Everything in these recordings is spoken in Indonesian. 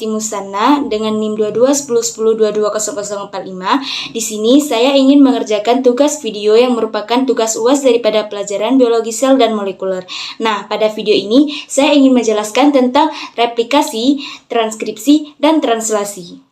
Mifti Musanna dengan NIM 221010220045. Di sini saya ingin mengerjakan tugas video yang merupakan tugas UAS daripada pelajaran biologi sel dan molekuler. Nah, pada video ini saya ingin menjelaskan tentang replikasi, transkripsi, dan translasi.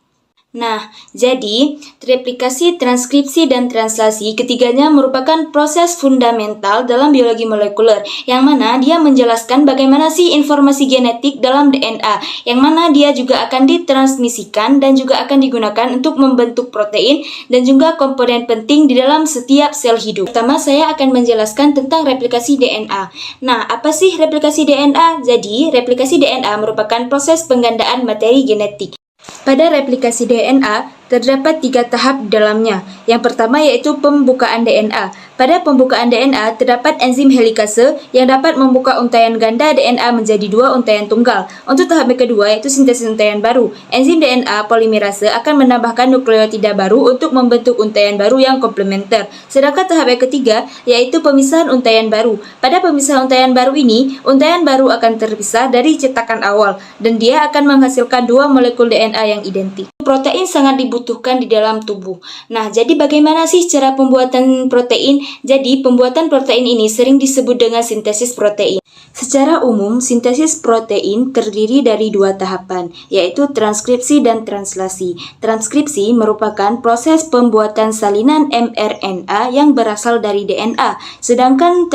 Nah, jadi replikasi, transkripsi, dan translasi ketiganya merupakan proses fundamental dalam biologi molekuler, yang mana dia menjelaskan bagaimana sih informasi genetik dalam DNA, yang mana dia juga akan ditransmisikan dan juga akan digunakan untuk membentuk protein dan juga komponen penting di dalam setiap sel hidup. Pertama, saya akan menjelaskan tentang replikasi DNA. Nah, apa sih replikasi DNA? Jadi, replikasi DNA merupakan proses penggandaan materi genetik. Pada replikasi DNA, terdapat 3 tahap di dalamnya. Yang pertama yaitu pembukaan DNA. Pada pembukaan DNA, terdapat enzim helikase yang dapat membuka untaian ganda DNA menjadi 2 untaian tunggal. Untuk tahap yang kedua yaitu sintesis untaian baru. Enzim DNA polimerase akan menambahkan nukleotida baru untuk membentuk untaian baru yang komplementer. Sedangkan tahap yang ketiga yaitu pemisahan untaian baru. Pada pemisahan untaian baru ini, untaian baru akan terpisah dari cetakan awal dan dia akan menghasilkan 2 molekul DNA yang identik. Protein sangat dibutuhkan di dalam tubuh. Nah, jadi bagaimana sih cara pembuatan protein? Jadi, pembuatan protein ini sering disebut dengan sintesis protein. Secara umum, sintesis protein terdiri dari 2 tahapan, yaitu transkripsi dan translasi. Transkripsi merupakan proses pembuatan salinan mRNA yang berasal dari DNA, sedangkan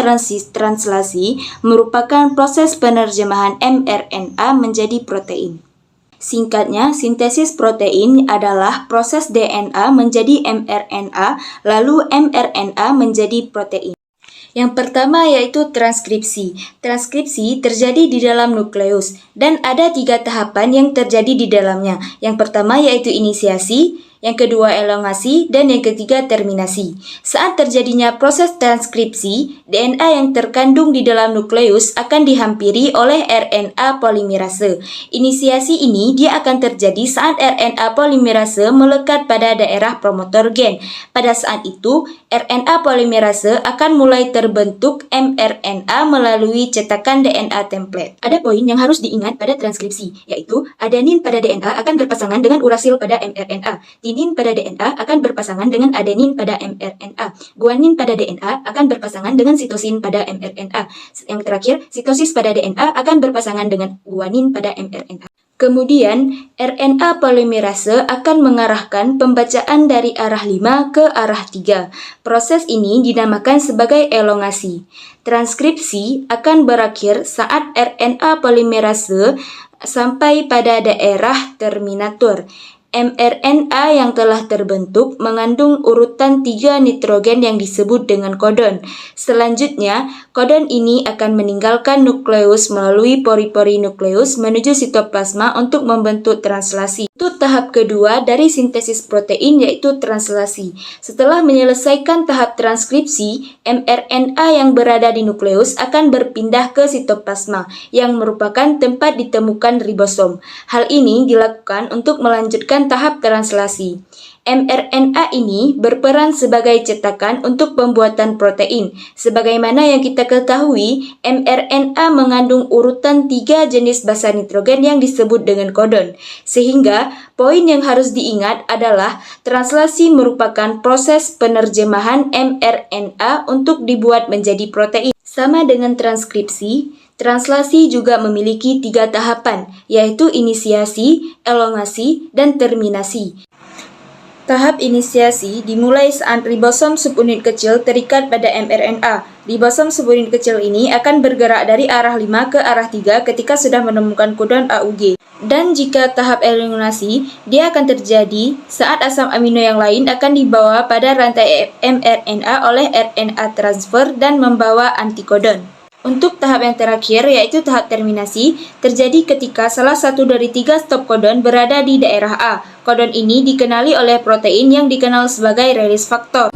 translasi merupakan proses penerjemahan mRNA menjadi protein. Singkatnya, sintesis protein adalah proses DNA menjadi mRNA, lalu mRNA menjadi protein. Yang pertama yaitu transkripsi. Transkripsi terjadi di dalam nukleus dan ada 3 tahapan yang terjadi di dalamnya. Yang pertama yaitu inisiasi, yang kedua elongasi, dan yang ketiga terminasi. Saat terjadinya proses transkripsi, DNA yang terkandung di dalam nukleus akan dihampiri oleh RNA polimerase. Inisiasi ini dia akan terjadi saat RNA polimerase melekat pada daerah promotor gen. Pada saat itu, RNA polimerase akan mulai terbentuk mRNA melalui cetakan DNA template. Ada poin yang harus diingat pada transkripsi, yaitu adenin pada DNA akan berpasangan dengan urasil pada mRNA. Tinin pada DNA akan berpasangan dengan adenin pada mRNA. Guanin pada DNA akan berpasangan dengan sitosin pada mRNA. Yang terakhir, sitosis pada DNA akan berpasangan dengan guanin pada mRNA. Kemudian, RNA polimerase akan mengarahkan pembacaan dari arah 5 ke arah 3. Proses ini dinamakan sebagai elongasi. Transkripsi akan berakhir saat RNA polimerase sampai pada daerah terminator. mRNA yang telah terbentuk mengandung urutan 3 nitrogen yang disebut dengan kodon. Selanjutnya, kodon ini akan meninggalkan nukleus melalui pori-pori nukleus menuju sitoplasma untuk membentuk translasi. Itu tahap kedua dari sintesis protein yaitu translasi. Setelah menyelesaikan tahap transkripsi, mRNA yang berada di nukleus akan berpindah ke sitoplasma yang merupakan tempat ditemukan ribosom. Hal ini dilakukan untuk melanjutkan tahap translasi. mRNA ini berperan sebagai cetakan untuk pembuatan protein. Sebagaimana yang kita ketahui, mRNA mengandung urutan 3 jenis basa nitrogen yang disebut dengan kodon. Sehingga, poin yang harus diingat adalah translasi merupakan proses penerjemahan mRNA untuk dibuat menjadi protein. Sama dengan transkripsi, translasi juga memiliki 3 tahapan, yaitu inisiasi, elongasi, dan terminasi. Tahap inisiasi dimulai saat ribosom subunit kecil terikat pada mRNA. Ribosom subunit kecil ini akan bergerak dari arah 5 ke arah 3 ketika sudah menemukan kodon AUG. Dan jika tahap elongasi, dia akan terjadi saat asam amino yang lain akan dibawa pada rantai mRNA oleh RNA transfer dan membawa antikodon. Untuk tahap yang terakhir, yaitu tahap terminasi, terjadi ketika salah satu dari 3 stop kodon berada di daerah A. Kodon ini dikenali oleh protein yang dikenal sebagai release factor.